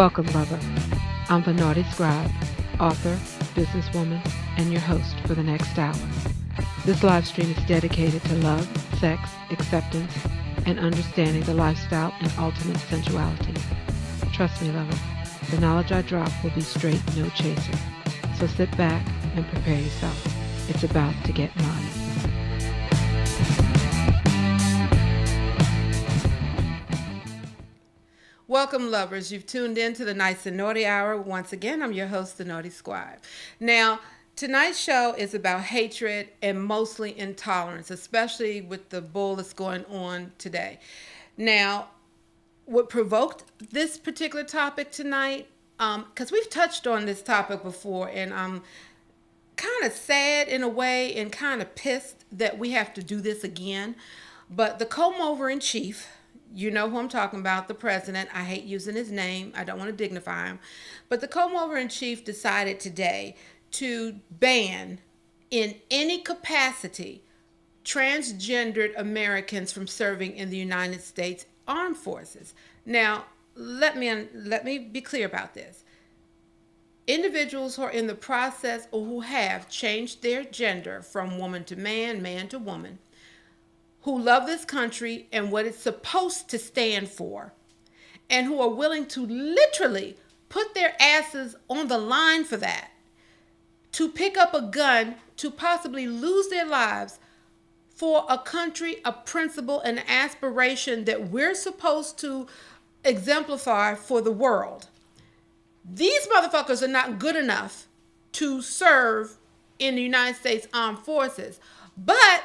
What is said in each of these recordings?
Welcome, lover. I'm the Naughtie Scribe, author, businesswoman, and your host for the next hour. This live stream is dedicated to love, sex, acceptance, and understanding the lifestyle and ultimate sensuality. Trust me, lover, the knowledge I drop will be straight, no chaser. So sit back and prepare yourself. It's about to get naughty. Welcome, lovers. You've tuned in to the Nyce and Naughtie Hour. Once again, I'm your host, the Naughtie Scribe. Now, tonight's show is about hatred and mostly intolerance, especially with the bull that's going on today. Now, what provoked this particular topic tonight, because we've touched on this topic before, and I'm kind of sad in a way and kind of pissed that we have to do this again. But the comb-over-in-chief, you know who I'm talking about, the president. I hate using his name. I don't want to dignify him. But the comb-over-in-chief decided today to ban, in any capacity, transgendered Americans from serving in the United States Armed Forces. Now, let me be clear about this. Individuals who are in the process or who have changed their gender from woman to man to woman, who love this country and what it's supposed to stand for, and who are willing to literally put their asses on the line for that, to pick up a gun, to possibly lose their lives for a country, a principle, an aspiration that we're supposed to exemplify for the world. These motherfuckers are not good enough to serve in the United States Armed Forces. But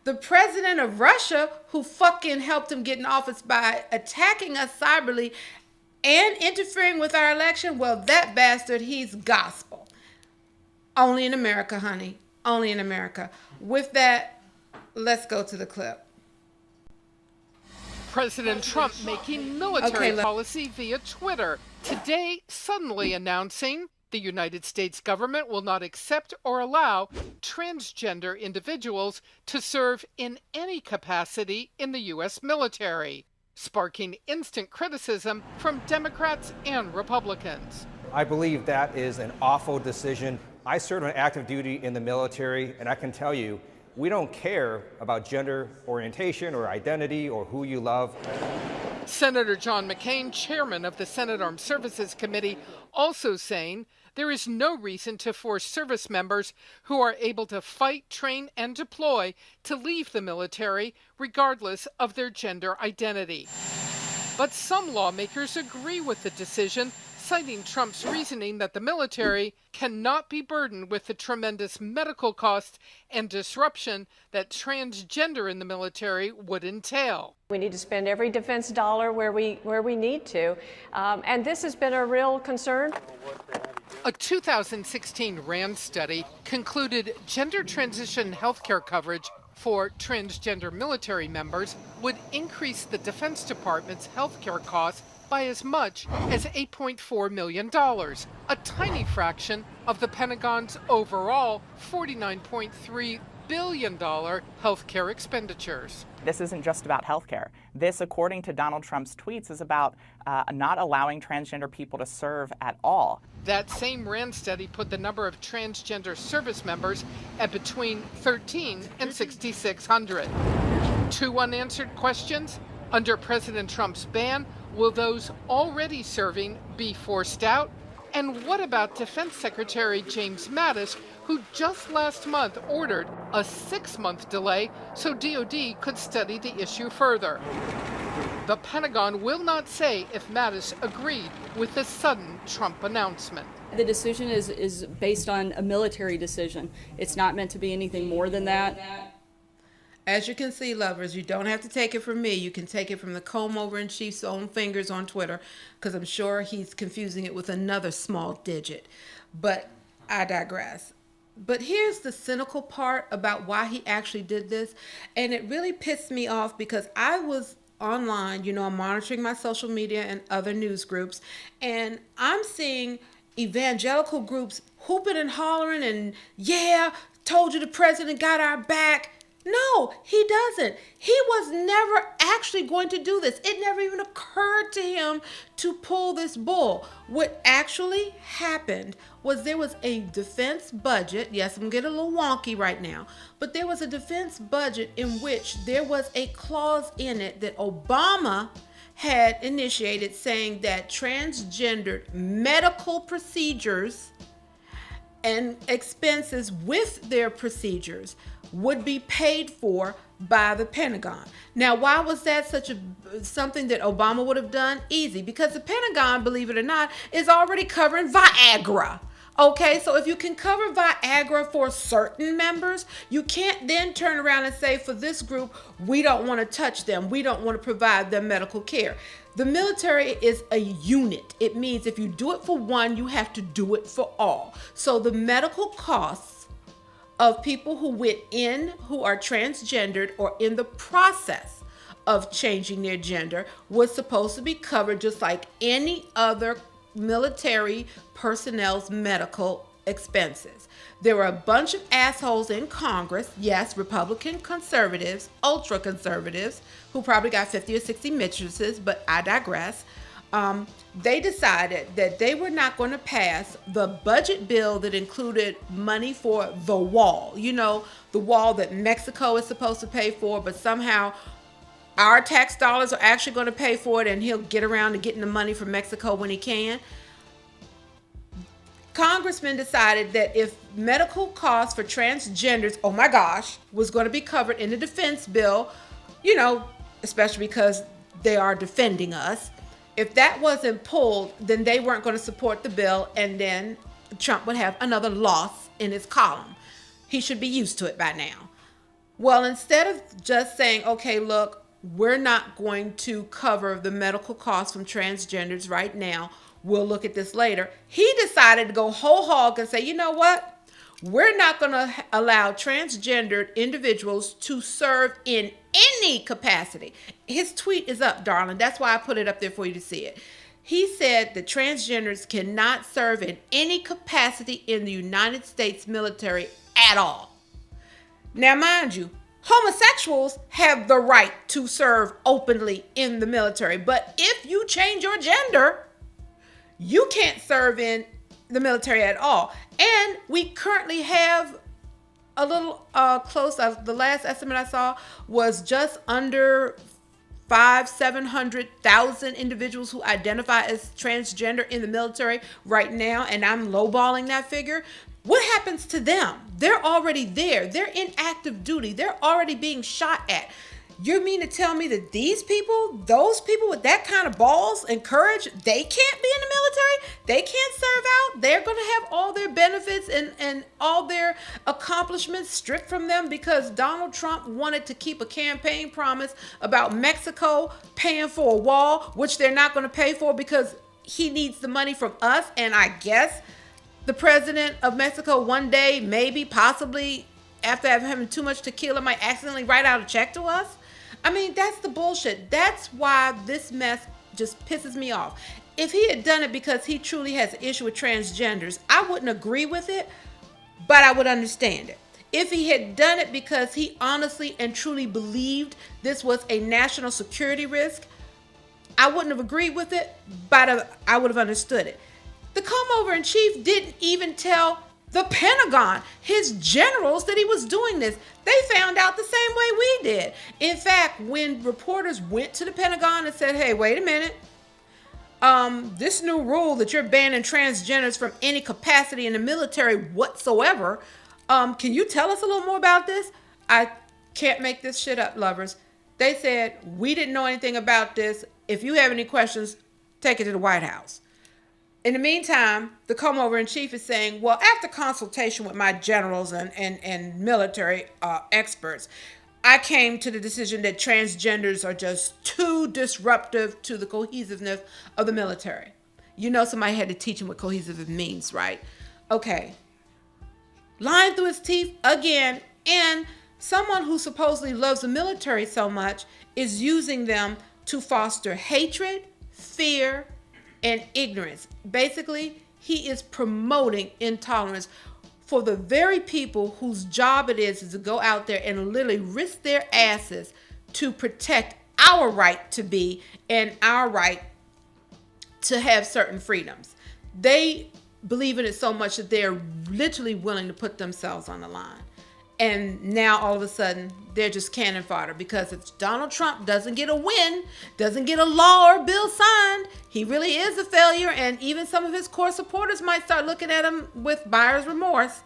the president of Russia, who fucking helped him get in office by attacking us cyberly and interfering with our election, well, that bastard, he's gospel. Only in America, honey. Only in America. With that, let's go to the clip. President Trump making military policy via Twitter. Today, suddenly announcing the United States government will not accept or allow transgender individuals to serve in any capacity in the U.S. military, sparking instant criticism from Democrats and Republicans. I believe that is an awful decision. I served on active duty in the military, and I can tell you, we don't care about gender orientation or identity or who you love. Senator John McCain, chairman of the Senate Armed Services Committee, also saying there is no reason to force service members who are able to fight, train, and deploy to leave the military regardless of their gender identity. But some lawmakers agree with the decision, citing Trump's reasoning that the military cannot be burdened with the tremendous medical costs and disruption that transgender in the military would entail. We need to spend every defense dollar where we need to, and this has been a real concern. A 2016 RAND study concluded gender transition healthcare coverage for transgender military members would increase the Defense Department's healthcare costs by as much as $8.4 million, a tiny fraction of the Pentagon's overall $49.3 billion healthcare expenditures. This isn't just about healthcare. This, according to Donald Trump's tweets, is about not allowing transgender people to serve at all. That same RAND study put the number of transgender service members at between 13 and 6,600. Two unanswered questions. Under President Trump's ban, will those already serving be forced out? And what about Defense Secretary James Mattis, who just last month ordered a 6-month delay so DOD could study the issue further? The Pentagon will not say if Mattis agreed with the sudden Trump announcement. The decision is based on a military decision. It's not meant to be anything more than that. As you can see, lovers, you don't have to take it from me. You can take it from the comb-over-in-chief's own fingers on Twitter, because I'm sure he's confusing it with another small digit. But I digress. But here's the cynical part about why he actually did this. And it really pissed me off because I was online, I'm monitoring my social media and other news groups, and I'm seeing evangelical groups hooping and hollering and, yeah, told you the president got our back. No, he doesn't. He was never actually going to do this. It never even occurred to him to pull this bull. What actually happened was there was a defense budget. Yes, I'm getting a little wonky right now, but there was a defense budget in which there was a clause in it that Obama had initiated saying that transgendered medical procedures and expenses with their procedures would be paid for by the Pentagon. Now, why was that something that Obama would have done? Easy, because the Pentagon, believe it or not, is already covering Viagra. Okay, so if you can cover Viagra for certain members, you can't then turn around and say, for this group, we don't want to touch them. We don't want to provide them medical care. The military is a unit. It means if you do it for one, you have to do it for all. So the medical costs of people who are transgendered or in the process of changing their gender was supposed to be covered just like any other military personnel's medical expenses. There were a bunch of assholes in Congress, yes, Republican conservatives, ultra conservatives, who probably got 50 or 60 mistresses, but I digress. They decided that they were not going to pass the budget bill that included money for the wall. You know, the wall that Mexico is supposed to pay for, but somehow our tax dollars are actually going to pay for it, and he'll get around to getting the money from Mexico when he can. Congressmen decided that if medical costs for transgenders, oh my gosh, was going to be covered in the defense bill, you know, especially because they are defending us, if that wasn't pulled, then they weren't going to support the bill, and then Trump would have another loss in his column. He should be used to it by now. Well, instead of just saying, okay, look, we're not going to cover the medical costs from transgenders right now, we'll look at this later, he decided to go whole hog and say, you know what? We're not going to allow transgendered individuals to serve in any capacity. His tweet is up, darling. That's why I put it up there for you to see it. He said that transgenders cannot serve in any capacity in the United States military at all. Now, mind you, homosexuals have the right to serve openly in the military, but if you change your gender, you can't serve in the military at all. And we currently have a little close. The last estimate I saw was just under 700,000 individuals who identify as transgender in the military right now, and I'm lowballing that figure. What happens to them? They're already there. They're in active duty. They're already being shot at. You mean to tell me that these people, those people with that kind of balls and courage, they can't be in the military? They can't serve out? They're going to have all their benefits and all their accomplishments stripped from them because Donald Trump wanted to keep a campaign promise about Mexico paying for a wall, which they're not going to pay for because he needs the money from us. And I guess the president of Mexico one day, maybe, possibly, after having too much tequila, might accidentally write out a check to us. I mean, that's the bullshit. That's why this mess just pisses me off. If he had done it because he truly has an issue with transgenders, I wouldn't agree with it, but I would understand it. If he had done it because he honestly and truly believed this was a national security risk, I wouldn't have agreed with it, but I would have understood it. The Come-Over-in-Chief didn't even tell the Pentagon, his generals, that he was doing this. They found out the same way we did. In fact, when reporters went to the Pentagon and said, hey, wait a minute, this new rule that you're banning transgenders from any capacity in the military whatsoever, can you tell us a little more about this? I can't make this shit up, lovers. They said, we didn't know anything about this. If you have any questions, take it to the White House. In the meantime, the Come-Over-in-Chief is saying, well, after consultation with my generals and military experts, I came to the decision that transgenders are just too disruptive to the cohesiveness of the military. You know, somebody had to teach him what cohesive means, right? Okay. Lying through his teeth again, and someone who supposedly loves the military so much is using them to foster hatred, fear, and ignorance. Basically, he is promoting intolerance for the very people whose job it is to go out there and literally risk their asses to protect our right to be and our right to have certain freedoms. They believe in it so much that they're literally willing to put themselves on the line. And now all of a sudden they're just cannon fodder, because if Donald Trump doesn't get a win, doesn't get a law or bill signed, he really is a failure. And even some of his core supporters might start looking at him with buyer's remorse.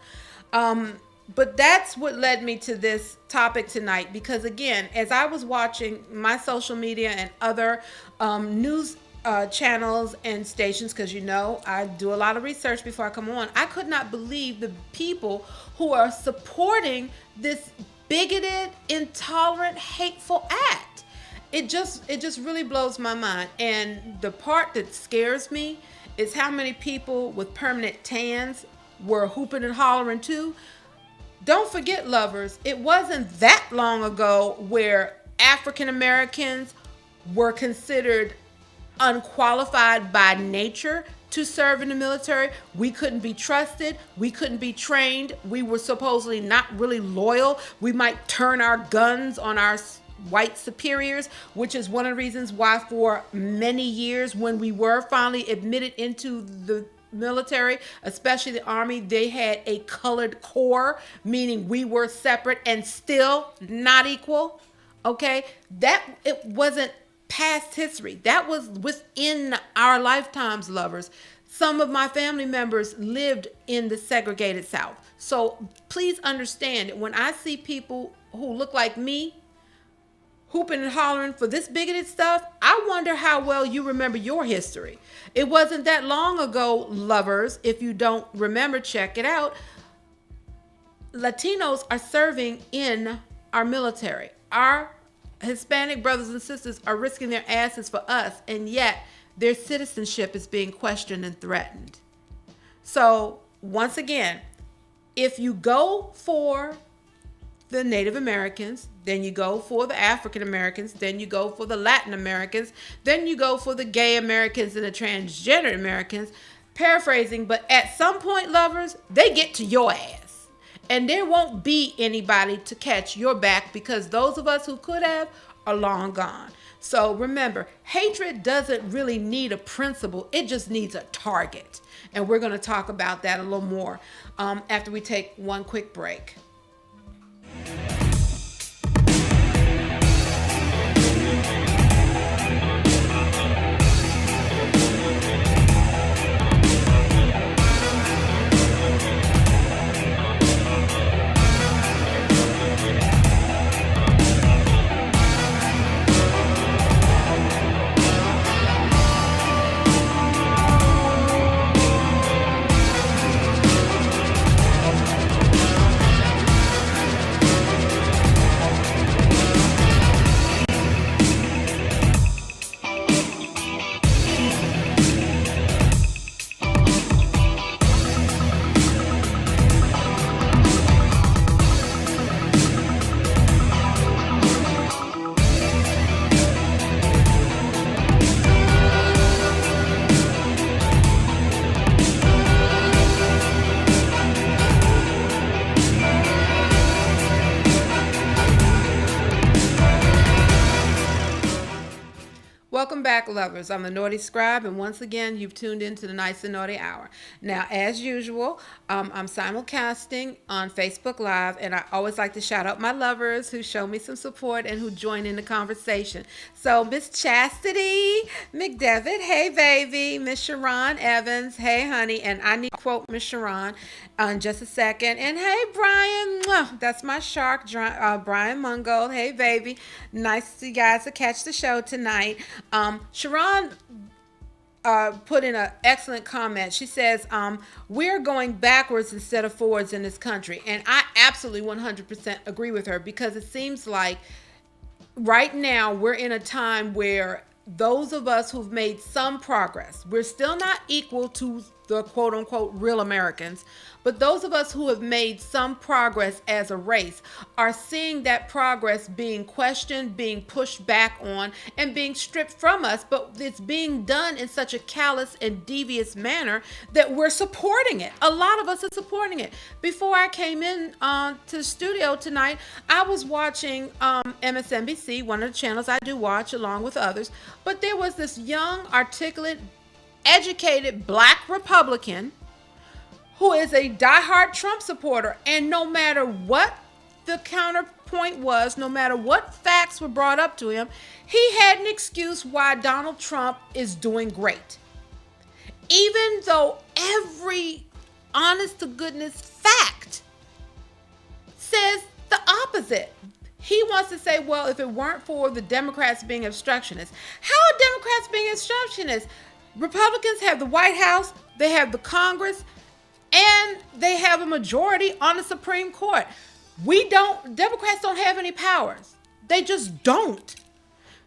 But that's what led me to this topic tonight, because again, as I was watching my social media and other news channels and stations, because you know I do a lot of research before I come on, I could not believe the people who are supporting this bigoted, intolerant, hateful act. It just really blows my mind. And the part that scares me is how many people with permanent tans were hooping and hollering too. Don't forget, lovers, it wasn't that long ago where African Americans were considered unqualified by nature to serve in the military. We couldn't be trusted. We couldn't be trained. We were supposedly not really loyal. We might turn our guns on our white superiors, which is one of the reasons why for many years, when we were finally admitted into the military, especially the Army, they had a colored corps, meaning we were separate and still not equal. Okay, that it wasn't past history. That was within our lifetimes, lovers. Some of my family members lived in the segregated South. So please understand that when I see people who look like me hooping and hollering for this bigoted stuff, I wonder how well you remember your history. It wasn't that long ago, lovers. If you don't remember, check it out. Latinos are serving in our military. Our Hispanic brothers and sisters are risking their asses for us, and yet their citizenship is being questioned and threatened. So once again, if you go for the Native Americans, then you go for the African Americans, then you go for the Latin Americans, then you go for the gay Americans and the transgender Americans, paraphrasing, but at some point, lovers, they get to your ass. And there won't be anybody to catch your back, because those of us who could have are long gone. So remember, hatred doesn't really need a principle. It just needs a target. And we're going to talk about that a little more after we take one quick break. Welcome back, lovers. I'm the Naughty Scribe, and once again, you've tuned into the Nyce and Naughtie Hour. Now, as usual, I'm simulcasting on Facebook Live, and I always like to shout out my lovers who show me some support and who join in the conversation. So, Miss Chastity McDevitt, hey, baby. Miss Sharon Evans, hey, honey. And I need to quote Miss Sharon in just a second. And hey, Brian, that's my shark, Brian Mungold. Hey, baby. Nice to you guys to catch the show tonight. Sharon put in an excellent comment. She says, we're going backwards instead of forwards in this country. And I absolutely 100% agree with her, because it seems like right now we're in a time where those of us who've made some progress, we're still not equal to the quote unquote real Americans. But those of us who have made some progress as a race are seeing that progress being questioned, being pushed back on, and being stripped from us. But it's being done in such a callous and devious manner that we're supporting it. A lot of us are supporting it. Before I came in to the studio tonight, I was watching MSNBC, one of the channels I do watch along with others. But there was this young, articulate, educated Black Republican who is a diehard Trump supporter. And no matter what the counterpoint was, no matter what facts were brought up to him, he had an excuse why Donald Trump is doing great. Even though every honest to goodness fact says the opposite. He wants to say, well, if it weren't for the Democrats being obstructionists. How are Democrats being obstructionists? Republicans have the White House, they have the Congress, and they have a majority on the Supreme Court. Democrats don't have any powers. They just don't.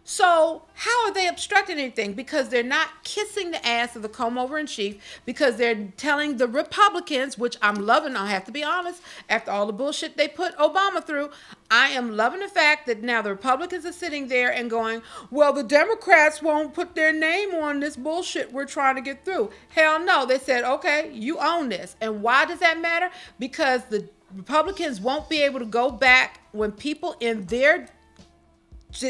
So how are they obstructing anything? Because they're not kissing the ass of the comb-over in chief, because they're telling the Republicans, which I'm loving, I have to be honest, after all the bullshit they put Obama through, I am loving the fact that now the Republicans are sitting there and going, well, the Democrats won't put their name on this bullshit we're trying to get through. Hell no. They said, okay, you own this. And why does that matter? Because the Republicans won't be able to go back when people in their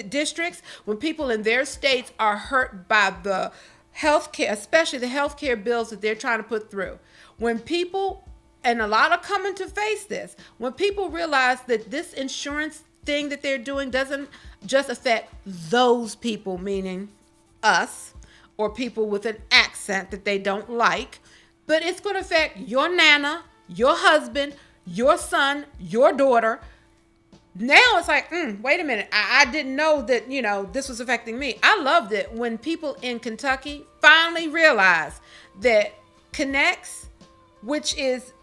districts, when people in their states are hurt by the healthcare, especially the healthcare bills that they're trying to put through. When people, and a lot are coming to face this, when people realize that this insurance thing that they're doing doesn't just affect those people, meaning us, or people with an accent that they don't like, but it's going to affect your nana, your husband, your son, your daughter. Now it's like, wait a minute. I didn't know that, this was affecting me. I loved it when people in Kentucky finally realized that Connects, which is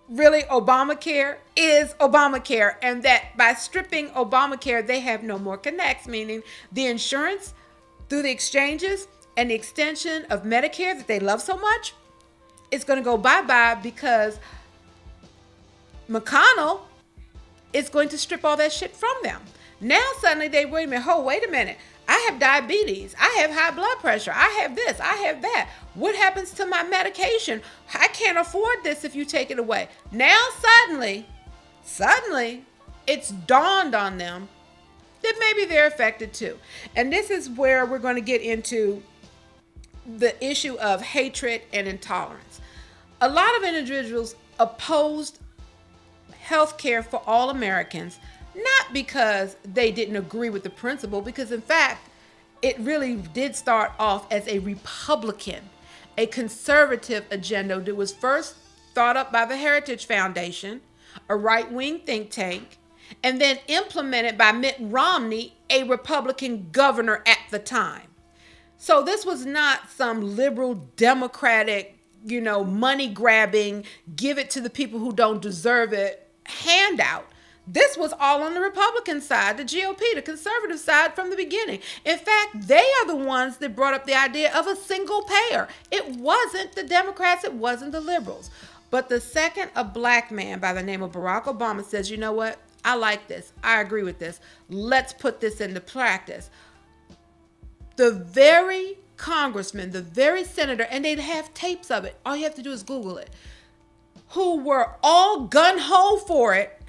really Obamacare, is Obamacare. And that by stripping Obamacare, they have no more Connects, meaning the insurance through the exchanges and the extension of Medicare that they love so much, it's going to go bye-bye because McConnell is going to strip all that shit from them. Now suddenly wait a minute. I have diabetes. I have high blood pressure. I have this. I have that. What happens to my medication? I can't afford this if you take it away. Now suddenly, it's dawned on them that maybe they're affected too. And this is where we're going to get into the issue of hatred and intolerance. A lot of individuals opposed health care for all Americans, not because they didn't agree with the principle, because in fact, it really did start off as a Republican, a conservative agenda that was first thought up by the Heritage Foundation, a right-wing think tank, and then implemented by Mitt Romney, a Republican governor at the time. So this was not some liberal Democratic, money grabbing, give it to the people who don't deserve it handout. This was all on the Republican side, the GOP, the conservative side from the beginning. In fact, they are the ones that brought up the idea of a single payer. It wasn't the Democrats, it wasn't the liberals. But the second a black man by the name of Barack Obama says, you know what, I like this, I agree with this, let's put this into practice. The very congressman, the very senator, and they'd have tapes of it, all you have to do is Google it, who were all gun-ho for it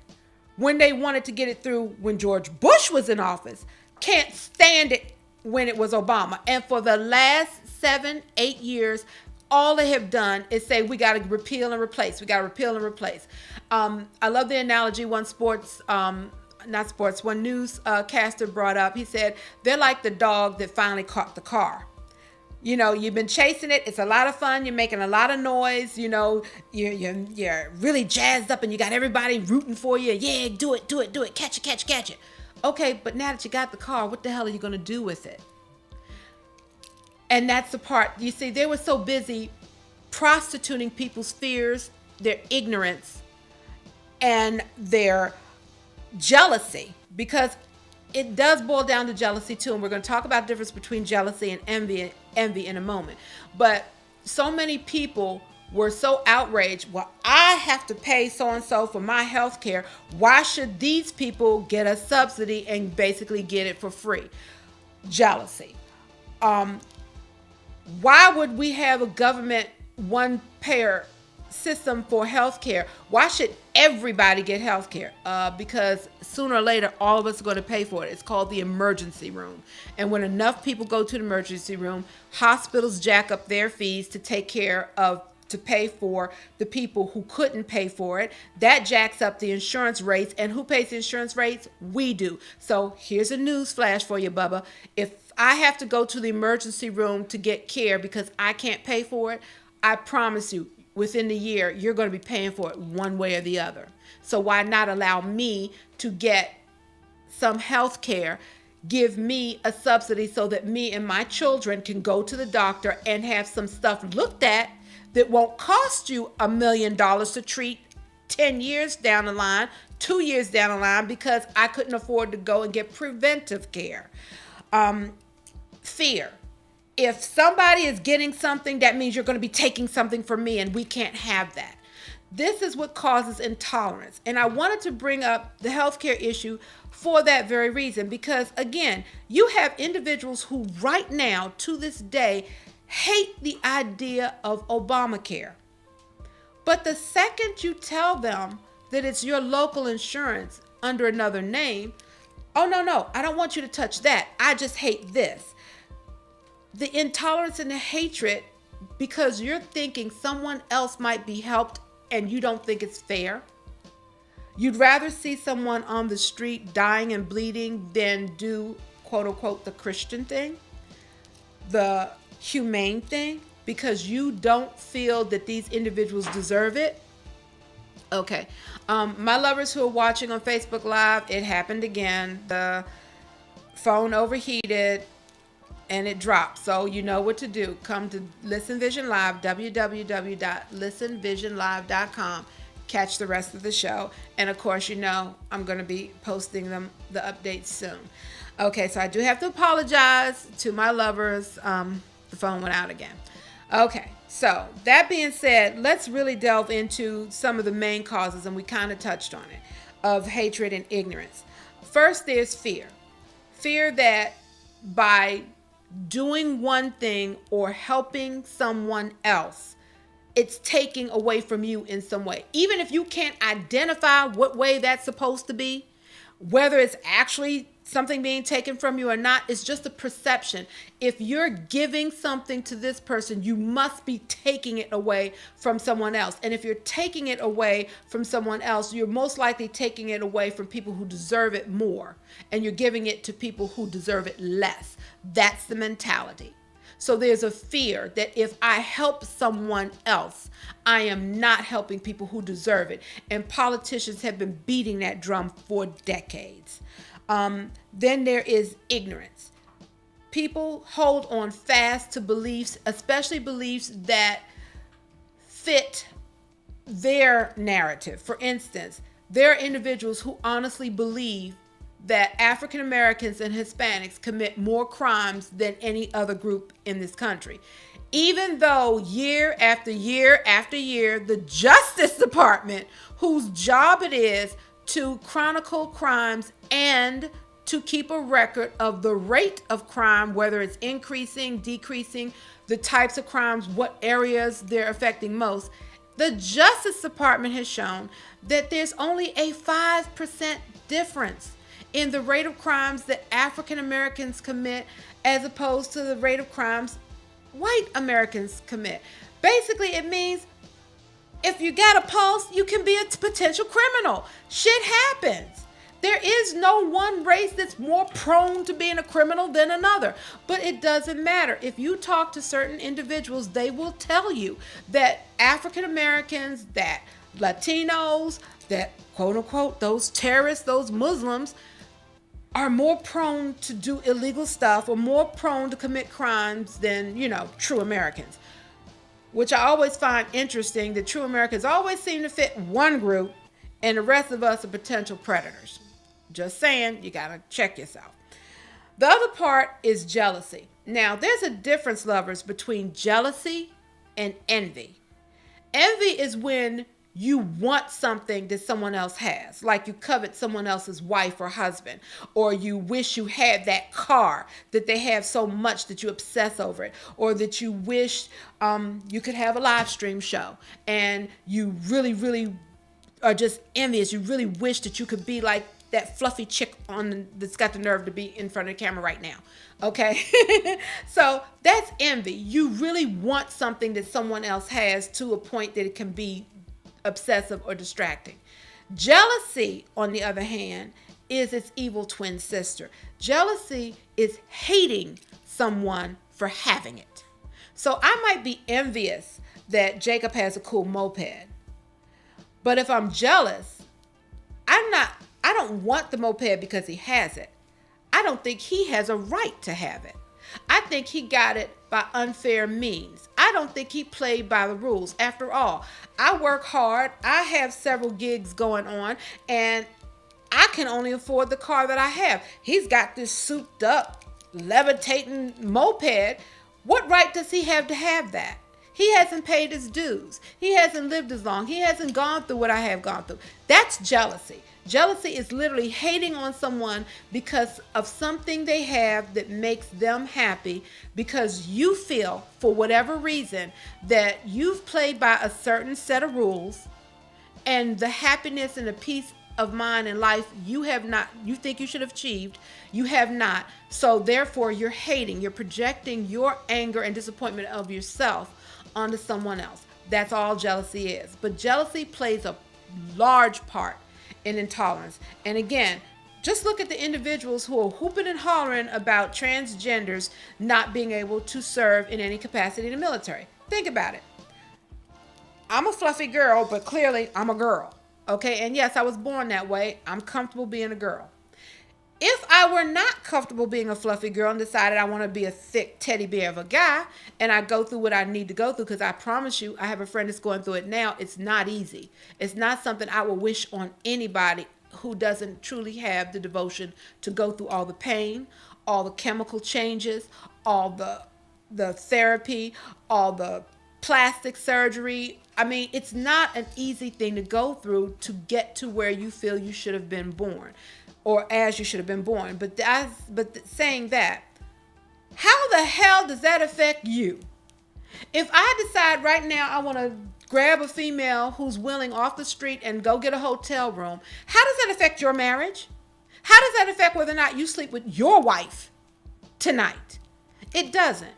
when they wanted to get it through when George Bush was in office, can't stand it when it was Obama. And for the last 7-8 years, all they have done is say, we got to repeal and replace. We got to repeal and replace. I love the analogy one newscaster brought up. He said, they're like the dog that finally caught the car. You've been chasing it. It's a lot of fun. You're making a lot of noise. You're really jazzed up and you got everybody rooting for you. Yeah, do it. Catch it. Okay, but now that you got the car, what the hell are you going to do with it? And that's the part. You see, they were so busy prostituting people's fears, their ignorance, and their jealousy, because it does boil down to jealousy too, and we're going to talk about the difference between jealousy and envy in a moment. But so many people were so outraged. Well, I have to pay so-and-so for my health care. Why should these people get a subsidy and basically get it for free? Jealousy. Why would we have a government one-payer system for healthcare? Why should everybody get healthcare? Because sooner or later, all of us are going to pay for it. It's called the emergency room. And when enough people go to the emergency room, hospitals jack up their fees to pay for the people who couldn't pay for it. That jacks up the insurance rates. And who pays the insurance rates? We do. So here's a news flash for you, Bubba. If I have to go to the emergency room to get care because I can't pay for it, I promise you, within the year, you're going to be paying for it one way or the other. So why not allow me to get some health care, give me a subsidy so that me and my children can go to the doctor and have some stuff looked at that won't cost you $1 million to treat 10 years down the line, 2 years down the line, because I couldn't afford to go and get preventive care. Fear. If somebody is getting something, that means you're going to be taking something from me, and we can't have that. This is what causes intolerance. And I wanted to bring up the healthcare issue for that very reason, because again, you have individuals who right now, to this day, hate the idea of Obamacare. But the second you tell them that it's your local insurance under another name, oh, no, I don't want you to touch that. I just hate this. The intolerance and the hatred, because you're thinking someone else might be helped and you don't think it's fair. You'd rather see someone on the street dying and bleeding than do, quote unquote, the Christian thing, the humane thing, because you don't feel that these individuals deserve it. Okay. My lovers who are watching on Facebook Live, it happened again. The phone overheated and it dropped. So you know what to do. Come to Listen Vision Live, www.listenvisionlive.com. Catch the rest of the show. And of course, you know, I'm going to be posting the updates soon. Okay, so I do have to apologize to my lovers. The phone went out again. Okay, so that being said, let's really delve into some of the main causes, and we kind of touched on it, of hatred and ignorance. First, there's fear. Fear that by doing one thing or helping someone else, it's taking away from you in some way. Even if you can't identify what way that's supposed to be, whether it's actually something being taken from you or not, it's just a perception. If you're giving something to this person, you must be taking it away from someone else. And if you're taking it away from someone else, you're most likely taking it away from people who deserve it more, and you're giving it to people who deserve it less. That's the mentality. So there's a fear that if I help someone else, I am not helping people who deserve it. And politicians have been beating that drum for decades. Then there is ignorance. People hold on fast to beliefs, especially beliefs that fit their narrative. For instance, there are individuals who honestly believe that African Americans and Hispanics commit more crimes than any other group in this country. Even though year after year after year, the Justice Department, whose job it is to chronicle crimes and to keep a record of the rate of crime, whether it's increasing, decreasing, the types of crimes, what areas they're affecting most, the Justice Department has shown that there's only a 5% difference in the rate of crimes that African Americans commit as opposed to the rate of crimes white Americans commit. Basically, it means if you got a pulse, you can be a potential criminal. Shit happens. There is no one race that's more prone to being a criminal than another. But it doesn't matter. If you talk to certain individuals, they will tell you that African Americans, that Latinos, that quote unquote, those terrorists, those Muslims, are more prone to do illegal stuff or more prone to commit crimes than, true Americans. Which I always find interesting, that true Americans always seem to fit one group and the rest of us are potential predators. Just saying, you gotta check yourself. The other part is jealousy. Now, there's a difference, lovers, between jealousy and envy. Envy is when you want something that someone else has, like you covet someone else's wife or husband, or you wish you had that car that they have so much that you obsess over it, or that you wish you could have a live stream show and you really, really are just envious. You really wish that you could be like that fluffy chick that's got the nerve to be in front of the camera right now. Okay. So that's envy. You really want something that someone else has to a point that it can be obsessive or distracting. Jealousy, on the other hand, is its evil twin sister. Jealousy is hating someone for having it. So I might be envious that Jacob has a cool moped, but if I'm jealous, I don't want the moped because he has it. I don't think he has a right to have it. I think he got it by unfair means. I don't think he played by the rules. After all, I work hard. I have several gigs going on, and I can only afford the car that I have. He's got this souped up, levitating moped. What right does he have to have that? He hasn't paid his dues. He hasn't lived as long. He hasn't gone through what I have gone through. That's jealousy. Jealousy is literally hating on someone because of something they have that makes them happy, because you feel, for whatever reason, that you've played by a certain set of rules, and the happiness and the peace of mind in life you have not, you think you should have achieved, you have not. So therefore you're hating, you're projecting your anger and disappointment of yourself onto someone else. That's all jealousy is. But jealousy plays a large part in intolerance. And again, just look at the individuals who are whooping and hollering about transgenders not being able to serve in any capacity in the military. Think about it. I'm a fluffy girl, but clearly I'm a girl. Okay, and yes, I was born that way. I'm comfortable being a girl. If I were not comfortable being a fluffy girl and decided I want to be a thick teddy bear of a guy, and I go through what I need to go through, because I promise you, I have a friend that's going through it now. It's not easy. It's not something I would wish on anybody who doesn't truly have the devotion to go through all the pain, all the chemical changes, all the therapy, all the plastic surgery. I mean, it's not an easy thing to go through to get to where you feel you should have been born, or as you should have been born. But saying that, how the hell does that affect you? If I decide right now I want to grab a female who's willing off the street and go get a hotel room, how does that affect your marriage? How does that affect whether or not you sleep with your wife tonight? It doesn't.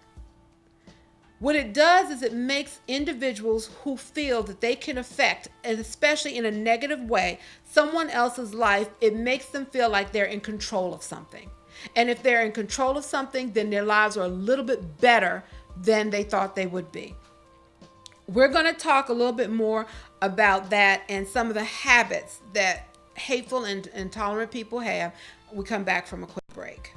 What it does is it makes individuals who feel that they can affect, and especially in a negative way, someone else's life. It makes them feel like they're in control of something. And if they're in control of something, then their lives are a little bit better than they thought they would be. We're going to talk a little bit more about that and some of the habits that hateful and intolerant people have. We come back from a quick break.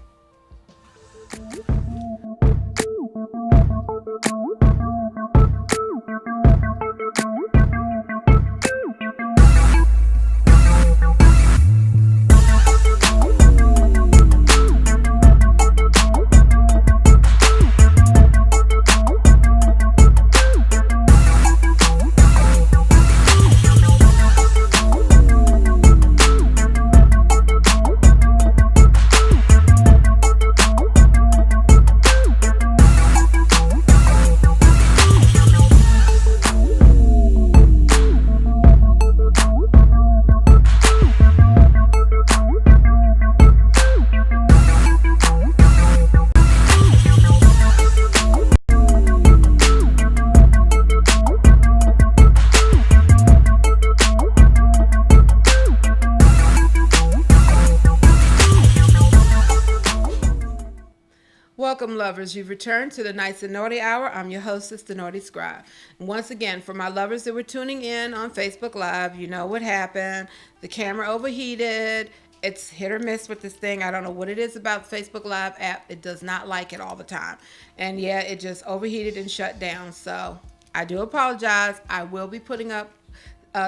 Welcome, lovers. You've returned to the Nyce and Naughtie Hour. I'm your hostess, the Naughty Scribe. And once again, for my lovers that were tuning in on Facebook Live, you know what happened. The camera overheated. It's hit or miss with this thing. I don't know what it is about the Facebook Live app. It does not like it all the time. And yeah, it just overheated and shut down. So I do apologize. I will be putting up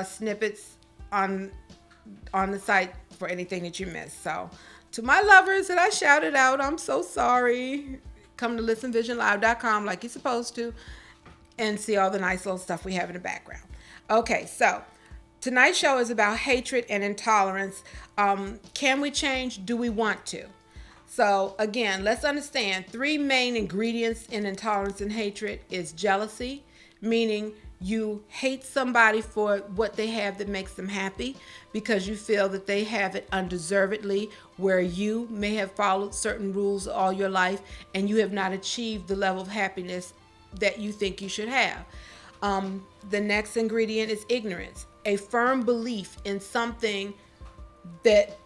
snippets on the site for anything that you missed. So to my lovers that I shouted out, I'm so sorry. Come to listenvisionlive.com like you're supposed to and see all the nice little stuff we have in the background. Okay, so tonight's show is about hatred and intolerance. Can we change? Do we want to? So again, let's understand 3 main ingredients in intolerance and hatred is jealousy, meaning you hate somebody for what they have that makes them happy because you feel that they have it undeservedly, where you may have followed certain rules all your life and you have not achieved the level of happiness that you think you should have. The next ingredient is ignorance, a firm belief in something that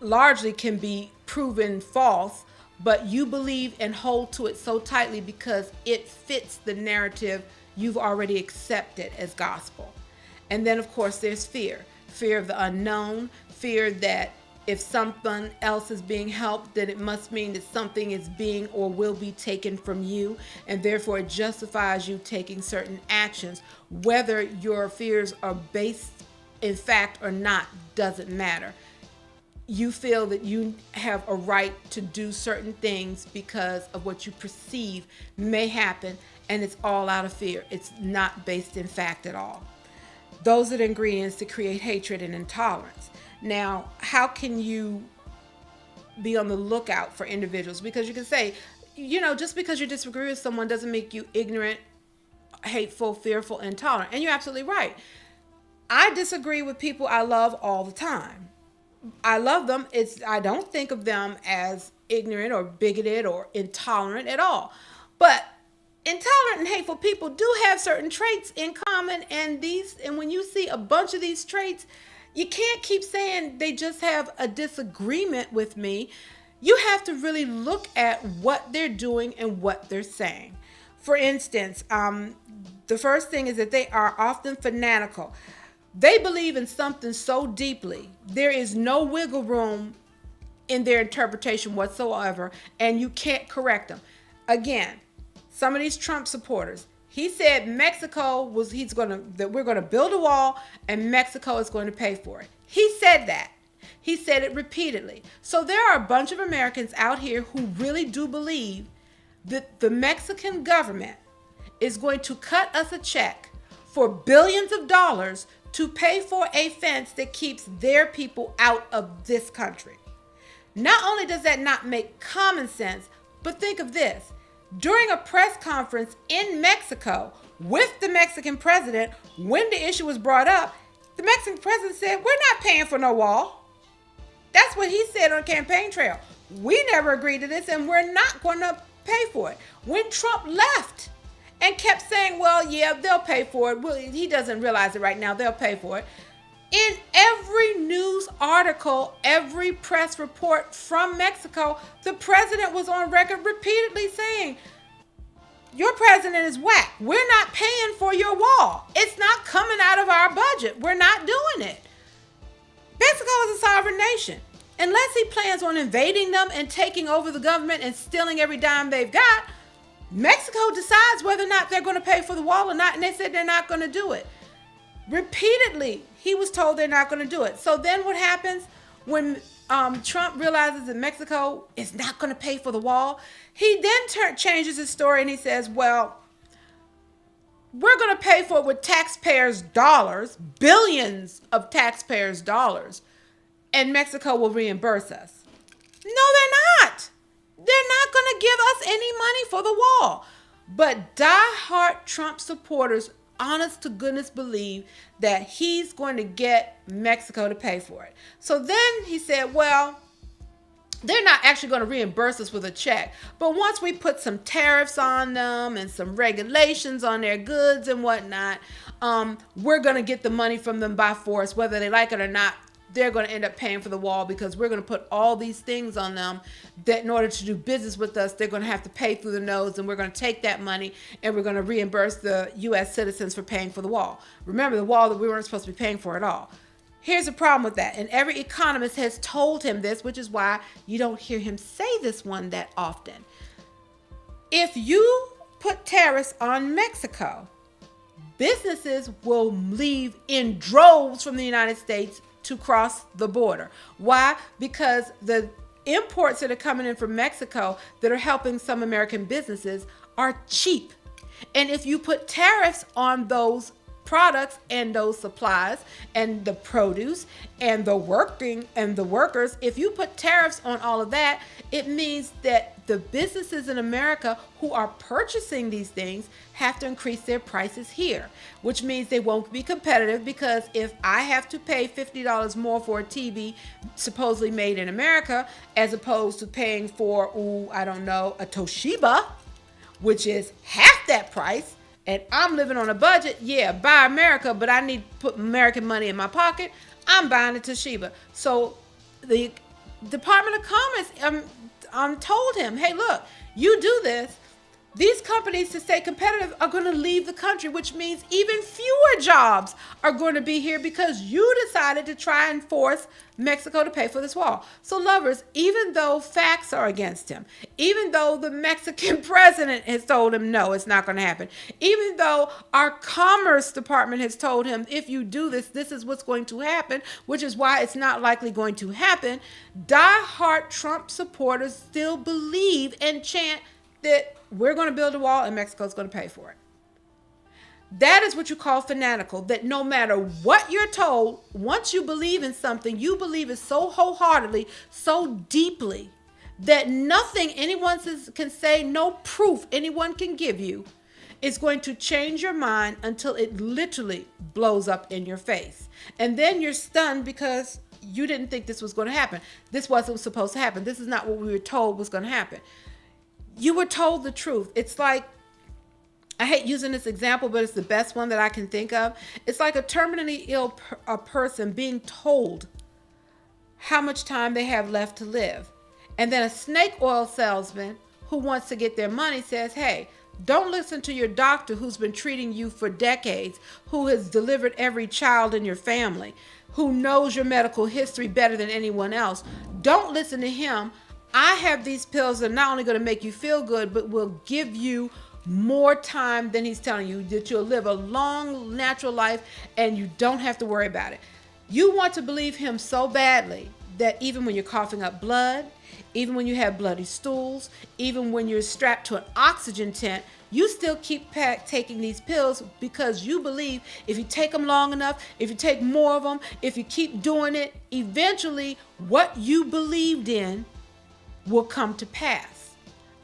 largely can be proven false, but you believe and hold to it so tightly because it fits the narrative you've already accepted as gospel. And then, of course, there's fear of the unknown, fear that if something else is being helped, then it must mean that something is being or will be taken from you, and therefore it justifies you taking certain actions. Whether your fears are based in fact or not doesn't matter. You feel that you have a right to do certain things because of what you perceive may happen, and it's all out of fear. It's not based in fact at all. Those are the ingredients to create hatred and intolerance. Now, how can you be on the lookout for individuals? Because you can say, just because you disagree with someone doesn't make you ignorant, hateful, fearful, intolerant. And you're absolutely right. I disagree with people I love all the time. I love them. I don't think of them as ignorant or bigoted or intolerant at all. But intolerant and hateful people do have certain traits in common, and when you see a bunch of these traits, you can't keep saying they just have a disagreement with me. You have to really look at what they're doing and what they're saying. For instance, the first thing is that they are often fanatical. They believe in something so deeply, there is no wiggle room in their interpretation whatsoever, and you can't correct them. Again, some of these Trump supporters, he said that we're going to build a wall and Mexico is going to pay for it. He said that. He said it repeatedly. So there are a bunch of Americans out here who really do believe that the Mexican government is going to cut us a check for billions of dollars to pay for a fence that keeps their people out of this country. Not only does that not make common sense, but think of this. During a press conference in Mexico with the Mexican president, when the issue was brought up, the Mexican president said, "We're not paying for no wall." That's what he said on the campaign trail. "We never agreed to this and we're not going to pay for it." When Trump left and kept saying, "Well, yeah, they'll pay for it." Well, he doesn't realize it right now. They'll pay for it. In every news article, every press report from Mexico, the president was on record repeatedly saying, "Your president is whack. We're not paying for your wall. It's not coming out of our budget. We're not doing it." Mexico is a sovereign nation. Unless he plans on invading them and taking over the government and stealing every dime they've got, Mexico decides whether or not they're going to pay for the wall or not, and they said they're not going to do it. Repeatedly, he was told they're not going to do it. So then what happens when Trump realizes that Mexico is not going to pay for the wall? He then changes his story and he says, "Well, we're going to pay for it with taxpayers' dollars, billions of taxpayers' dollars, and Mexico will reimburse us." No, they're not. They're not going to give us any money for the wall. But die-hard Trump supporters, honest to goodness, believe that he's going to get Mexico to pay for it. So then he said, "Well, they're not actually going to reimburse us with a check, but once we put some tariffs on them and some regulations on their goods and whatnot, we're going to get the money from them by force, whether they like it or not. They're going to end up paying for the wall because we're going to put all these things on them that in order to do business with us, they're going to have to pay through the nose, and we're going to take that money and we're going to reimburse the U.S. citizens for paying for the wall." Remember, the wall that we weren't supposed to be paying for at all. Here's the problem with that, and every economist has told him this, which is why you don't hear him say this one that often. If you put tariffs on Mexico, businesses will leave in droves from the United States to cross the border. Why? Because the imports that are coming in from Mexico that are helping some American businesses are cheap. And if you put tariffs on those products and those supplies and the produce and the workers, if you put tariffs on all of that, it means that the businesses in America who are purchasing these things have to increase their prices here, which means they won't be competitive, because if I have to pay $50 more for a TV supposedly made in America as opposed to paying for, I don't know, a Toshiba, which is half that price, and I'm living on a budget, yeah, buy America, but I need to put American money in my pocket, I'm buying a Toshiba. So the Department of Commerce told him, hey, look, you do this, these companies, to stay competitive, are going to leave the country, which means even fewer jobs are going to be here because you decided to try and force Mexico to pay for this wall. So lovers, even though facts are against him, even though the Mexican president has told him, no, it's not going to happen, even though our Commerce Department has told him, if you do this, this is what's going to happen, which is why it's not likely going to happen, die-hard Trump supporters still believe and chant that we're going to build a wall and Mexico's going to pay for it. That is what you call fanatical, that no matter what you're told, once you believe in something, you believe it so wholeheartedly, so deeply, that nothing anyone can say, no proof anyone can give you, is going to change your mind until it literally blows up in your face. And then you're stunned because you didn't think this was going to happen. This wasn't supposed to happen. This is not what we were told was going to happen. You were told the truth. It's like, I hate using this example, but it's the best one that I can think of. It's like a terminally ill person being told how much time they have left to live. And then a snake oil salesman who wants to get their money says, hey, don't listen to your doctor who's been treating you for decades, who has delivered every child in your family, who knows your medical history better than anyone else. Don't listen to him. I have these pills that are not only going to make you feel good, but will give you more time than he's telling you, that you'll live a long, natural life and you don't have to worry about it. You want to believe him so badly that even when you're coughing up blood, even when you have bloody stools, even when you're strapped to an oxygen tent, you still keep taking these pills because you believe if you take them long enough, if you take more of them, if you keep doing it, eventually what you believed in will come to pass.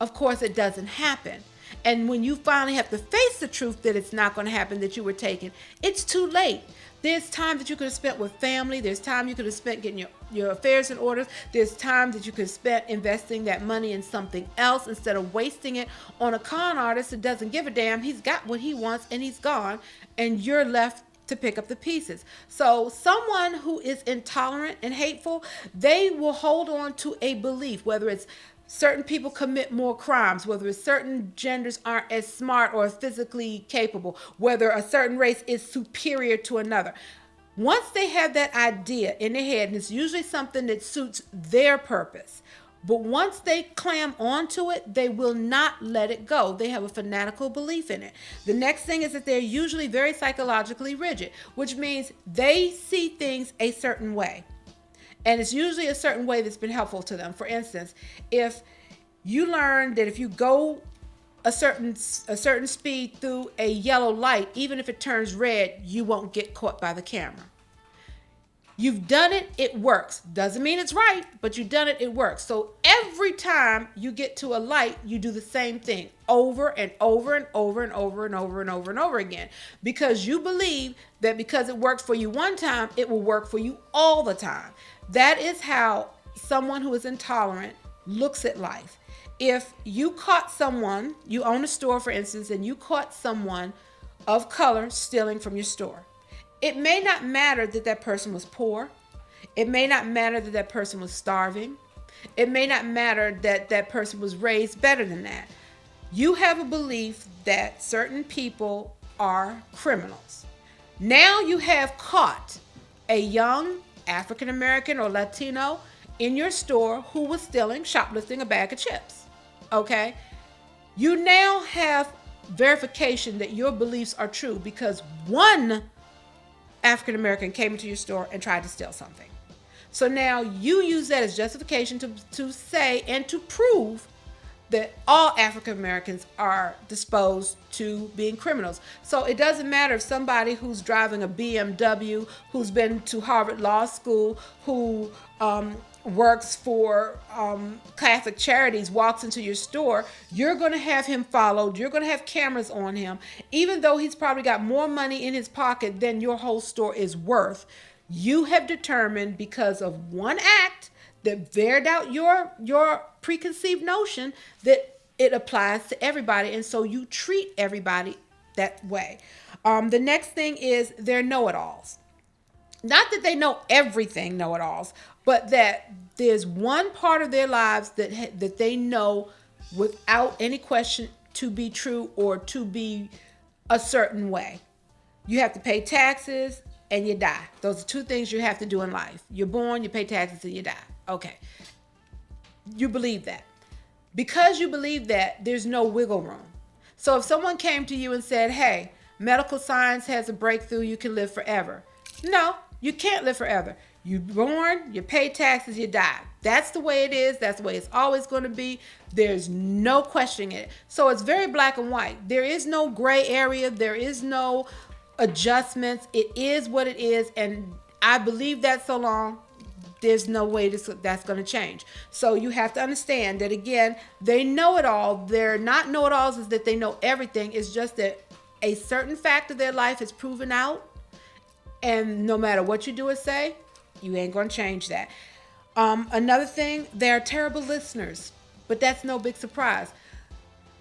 Of course, it doesn't happen. And when you finally have to face the truth that it's not going to happen, that you were taken, it's too late. There's time that you could have spent with family. There's time you could have spent getting your affairs in order. There's time that you could have spent investing that money in something else instead of wasting it on a con artist that doesn't give a damn. He's got what he wants and he's gone, and you're left to pick up the pieces. So someone who is intolerant and hateful, they will hold on to a belief, whether it's certain people commit more crimes, whether it's certain genders aren't as smart or physically capable, whether a certain race is superior to another. Once they have that idea in their head, and it's usually something that suits their purpose, but once they clam onto it, they will not let it go. They have a fanatical belief in it. The next thing is that they're usually very psychologically rigid, which means they see things a certain way. And it's usually a certain way that's been helpful to them. For instance, if you learn that if you go a certain speed through a yellow light, even if it turns red, you won't get caught by the camera. You've done it, it works. Doesn't mean it's right, but you've done it, it works. So every time you get to a light, you do the same thing over and over and over and over and over and over and over again. Because you believe that because it worked for you one time, it will work for you all the time. That is how someone who is intolerant looks at life. If you caught someone, you own a store, for instance, and you caught someone of color stealing from your store, it may not matter that that person was poor. It may not matter that that person was starving. It may not matter that that person was raised better than that. You have a belief that certain people are criminals. Now you have caught a young African American or Latino in your store who was shoplifting a bag of chips. Okay? You now have verification that your beliefs are true because one African American came into your store and tried to steal something. So now you use that as justification to say and to prove that all African Americans are disposed to being criminals. So it doesn't matter if somebody who's driving a BMW, who's been to Harvard Law School, who works for Catholic Charities, walks into your store, you're going to have him followed. You're going to have cameras on him, even though he's probably got more money in his pocket than your whole store is worth. You have determined, because of one act that bared out your preconceived notion, that it applies to everybody, and so you treat everybody that way. The next thing is they're know-it-alls. Not that they know everything, know-it-alls, but that there's one part of their lives that they know without any question to be true or to be a certain way. You have to pay taxes and you die. Those are two things you have to do in life. You're born, you pay taxes, and you die. Okay. You believe that. Because you believe that, there's no wiggle room. So if someone came to you and said, hey, medical science has a breakthrough, you can live forever. No, you can't live forever. You're born, you pay taxes, you die. That's the way it is. That's the way it's always going to be. There's no questioning it. So it's very black and white. There is no gray area. There is no adjustments. It is what it is. And I believe that so long, there's no way that's going to change. So you have to understand that, again, they know it all. They're not know-it-alls is that they know everything. It's just that a certain fact of their life is proven out. And no matter what you do or say, you ain't going to change that. Another thing, they're terrible listeners, but that's no big surprise.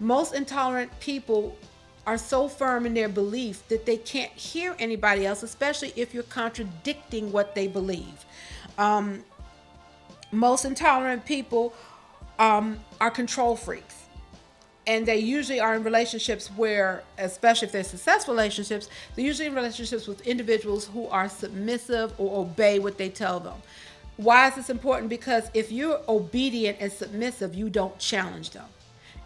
Most intolerant people are so firm in their belief that they can't hear anybody else, especially if you're contradicting what they believe. Most intolerant people are control freaks. And they usually are in relationships where, especially if they're successful relationships, they're usually in relationships with individuals who are submissive or obey what they tell them. Why is this important? Because if you're obedient and submissive, you don't challenge them.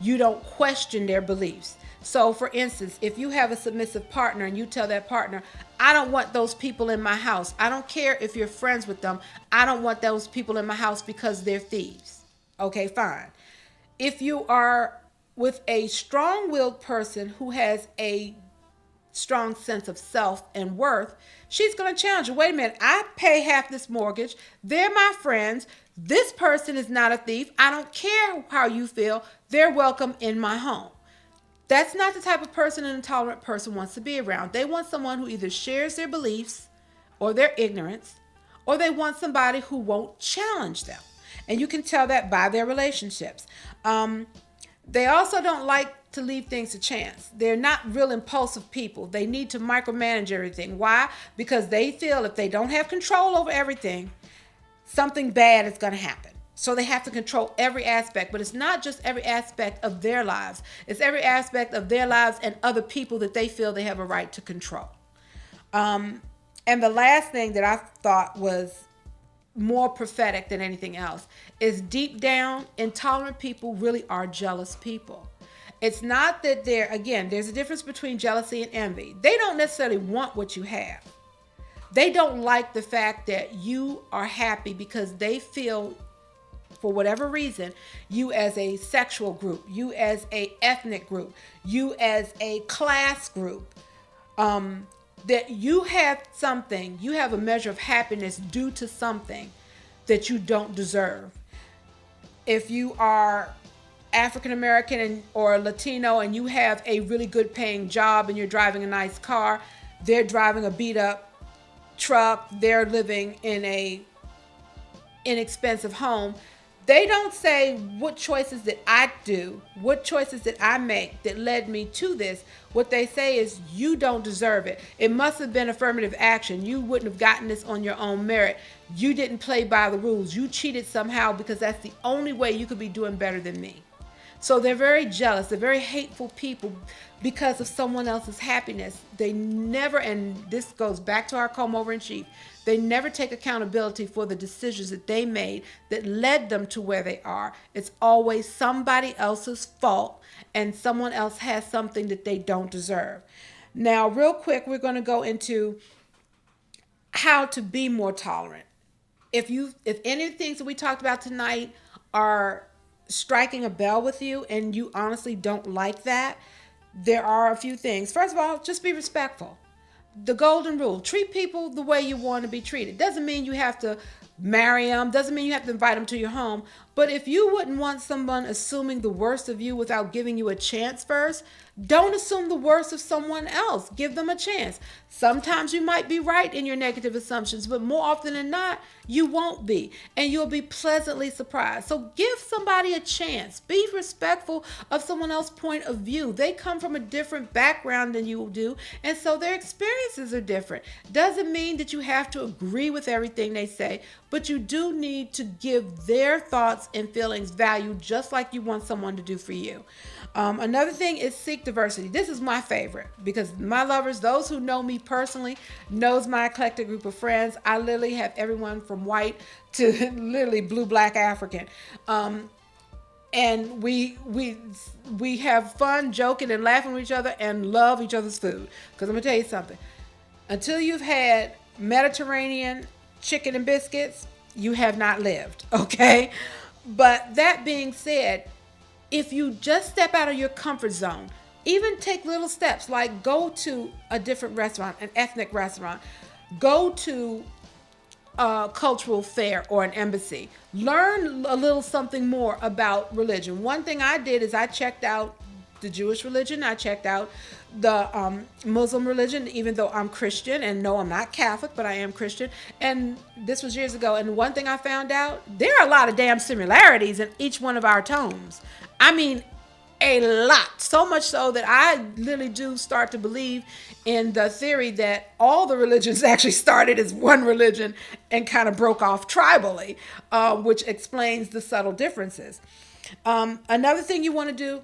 You don't question their beliefs. So, for instance, if you have a submissive partner and you tell that partner, I don't want those people in my house. I don't care if you're friends with them. I don't want those people in my house because they're thieves. Okay, fine. If you are with a strong-willed person who has a strong sense of self and worth, she's going to challenge you. Wait a minute, I pay half this mortgage. They're my friends. This person is not a thief. I don't care how you feel. They're welcome in my home. That's not the type of person an intolerant person wants to be around. They want someone who either shares their beliefs or their ignorance, or they want somebody who won't challenge them. And you can tell that by their relationships. They also don't like to leave things to chance. They're not real impulsive people. They need to micromanage everything. Why? Because they feel if they don't have control over everything, something bad is going to happen. So they have to control every aspect. But it's not just every aspect of their lives. It's every aspect of their lives and other people that they feel they have a right to control. And the last thing that I thought was more prophetic than anything else is, deep down, intolerant people really are jealous people. It's not that there's a difference between jealousy and envy. They don't necessarily want what you have. They don't like the fact that you are happy because they feel, for whatever reason, you as a sexual group, you as a ethnic group, you as a class group, that you have something, you have a measure of happiness due to something that you don't deserve. If you are African American or Latino and you have a really good paying job and you're driving a nice car, they're driving a beat up truck, they're living in a inexpensive home, they don't say, what choices did I do? What choices did I make that led me to this? What they say is, you don't deserve it. It must have been affirmative action. You wouldn't have gotten this on your own merit. You didn't play by the rules. You cheated somehow because that's the only way you could be doing better than me. So they're very jealous. They're very hateful people because of someone else's happiness. They never, and this goes back to our comb-over-in-chief, they never take accountability for the decisions that they made that led them to where they are. It's always somebody else's fault, and someone else has something that they don't deserve. Now, real quick, we're going to go into how to be more tolerant. If any of the things that we talked about tonight are striking a bell with you and you honestly don't like that, there are a few things. First of all, just be respectful. The golden rule: treat people the way you want to be treated. Doesn't mean you have to marry them, doesn't mean you have to invite them to your home, but if you wouldn't want someone assuming the worst of you without giving you a chance first, don't assume the worst of someone else. Give them a chance. Sometimes you might be right in your negative assumptions, but more often than not, you won't be, and you'll be pleasantly surprised. So give somebody a chance. Be respectful of someone else's point of view. They come from a different background than you do, and so their experiences are different. Doesn't mean that you have to agree with everything they say, but you do need to give their thoughts and feelings value, just like you want someone to do for you. Another thing is seek diversity. This is my favorite because my lovers, those who know me personally, knows my eclectic group of friends. I literally have everyone from white to literally blue, black, African. And we have fun joking and laughing with each other and love each other's food. Because I'm going to tell you something. Until you've had Mediterranean chicken and biscuits, you have not lived, okay? But that being said, if you just step out of your comfort zone, even take little steps like go to a different restaurant, an ethnic restaurant, go to a cultural fair or an embassy, learn a little something more about religion. One thing I did is I checked out the Jewish religion. I checked out the Muslim religion, even though I'm Christian, and no, I'm not Catholic, but I am Christian. And this was years ago. And one thing I found out, there are a lot of damn similarities in each one of our tomes. I mean, a lot. So much so that I literally do start to believe in the theory that all the religions actually started as one religion and kind of broke off tribally, which explains the subtle differences. Another thing you want to do,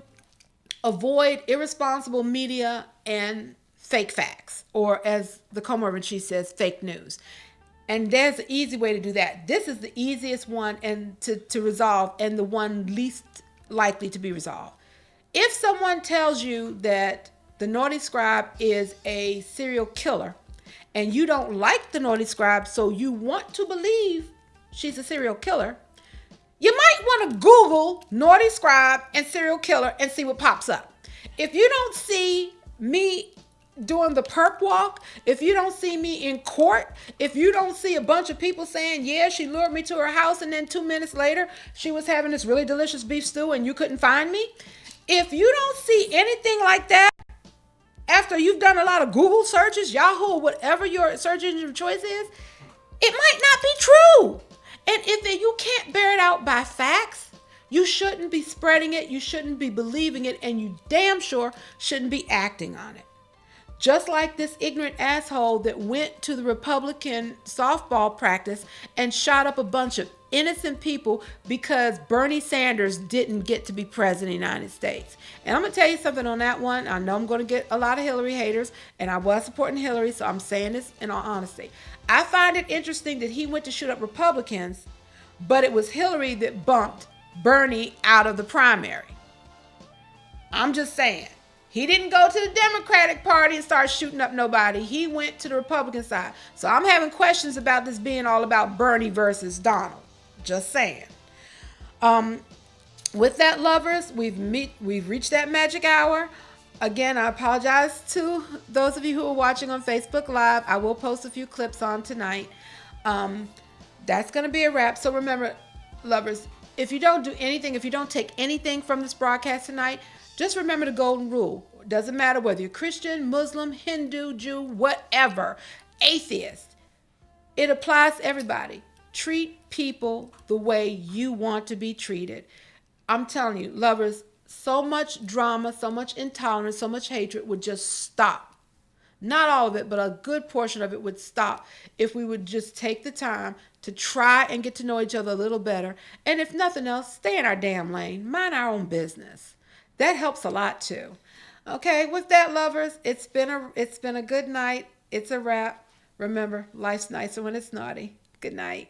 avoid irresponsible media and fake facts, or as the Comorbid she says, fake news. And there's an easy way to do that. This is the easiest one and to resolve, and the one least likely to be resolved. If someone tells you that the Naughty Scribe is a serial killer and you don't like the Naughty Scribe, so you want to believe she's a serial killer, you might want to Google Naughty Scribe and serial killer and see what pops up. If you don't see me doing the perp walk, if you don't see me in court, if you don't see a bunch of people saying, yeah, she lured me to her house and then 2 minutes later she was having this really delicious beef stew and you couldn't find me, if you don't see anything like that after you've done a lot of Google searches, Yahoo, or whatever your search engine of choice is, it might not be true. And if you can't bear it out by facts, you shouldn't be spreading it, you shouldn't be believing it, and you damn sure shouldn't be acting on it. Just like this ignorant asshole that went to the Republican softball practice and shot up a bunch of innocent people because Bernie Sanders didn't get to be president of the United States. And I'm going to tell you something on that one. I know I'm going to get a lot of Hillary haters, and I was supporting Hillary, so I'm saying this in all honesty. I find it interesting that he went to shoot up Republicans, but it was Hillary that bumped Bernie out of the primary. I'm just saying. He didn't go to the Democratic Party and start shooting up nobody. He went to the Republican side. So I'm having questions about this being all about Bernie versus Donald. Just saying. With that, lovers, we've reached that magic hour. Again, I apologize to those of you who are watching on Facebook Live. I will post a few clips on tonight. That's going to be a wrap. So remember, lovers, if you don't do anything, if you don't take anything from this broadcast tonight, just remember the golden rule. It doesn't matter whether you're Christian, Muslim, Hindu, Jew, whatever, atheist. It applies to everybody. Treat people the way you want to be treated. I'm telling you, lovers, so much drama, so much intolerance, so much hatred would just stop. Not all of it, but a good portion of it would stop if we would just take the time to try and get to know each other a little better. And if nothing else, stay in our damn lane. Mind our own business. That helps a lot too. Okay, with that, lovers, it's been a good night. It's a wrap. Remember, life's nicer when it's naughty. Good night.